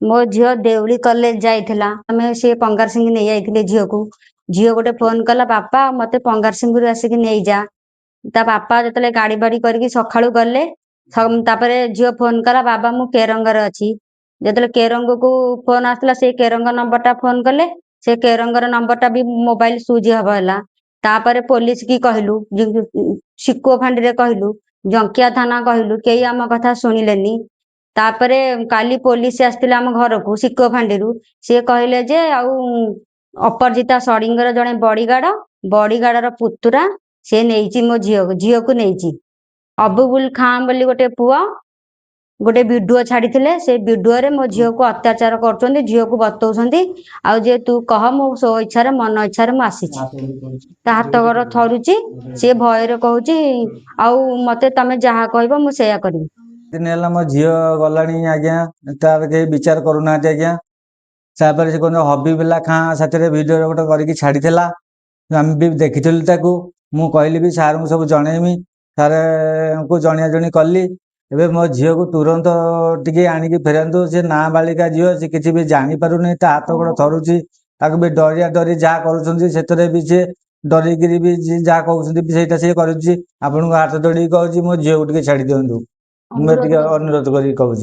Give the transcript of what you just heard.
मो झील देउली कॉलेज जाइथिला हमें सी पंगार सिंह नहीं जाइथिले झील को झील गोटे फोन कला बापा मते पंगार सिंह आसिक नहीं जा ता बापा जतले गाड़ी बाड़ी करके सखाळु गले तापरे झील फोन कला बाबा मु केरंगर अछि जतले केरंग को फोन आसला से केरंग नंबर टा फोन कले से केरंगर नंबर टा भी मोबाइल सुज हबला तापरे पुलिस की कहलु सिको फांडी रे कहलु जंकिया थाना कहलु केई आम कथा सुनिलेनी तापरे काली पुलिस आसतिले आम घर को सिको फांडी सी कहले जे आउ अपरजिता षडंगर जड़े बड़ीगाड़ पुतुरा से नहीं मो झील को नहीं अबुबुल खां बोली गोटे पुआ गोटे वीडियो छाड़ी से वीडियो रे मो झील को अत्याचार कर झील को बतौंती आउ जे तू कह मो सो इच्छा मन इच्छा आसी हाथ गोड़ थरुची सी भयर कहूँ आउ मते तमे जहाँ कह मुझे करी दिन है मो झील गलानी आज्ञा तार के विचार करूना आज्ञा तापर से कौन हबीबुल्ला खां साथी भिडियो गोटे करके छाड़ी आम भी देखी मु कहली भी सार को सब जनईमी सार को जनिया जनी कली एबे मो झील को तुरंत टिके आनिकी फेरतु सी नाबालिका झील सी किसी भी जानीपारुनी ता हाथ गोड़ थरुची ताक भी डरिया डरी जहाँ कर भी सी डरिकी भी जहाँ कहते सी करुच्ची आपन को हाथ जोड़ी कहूँ मो झील को टिके छाड़ी दिंतु मुझे अनुरोध करी कहूँ।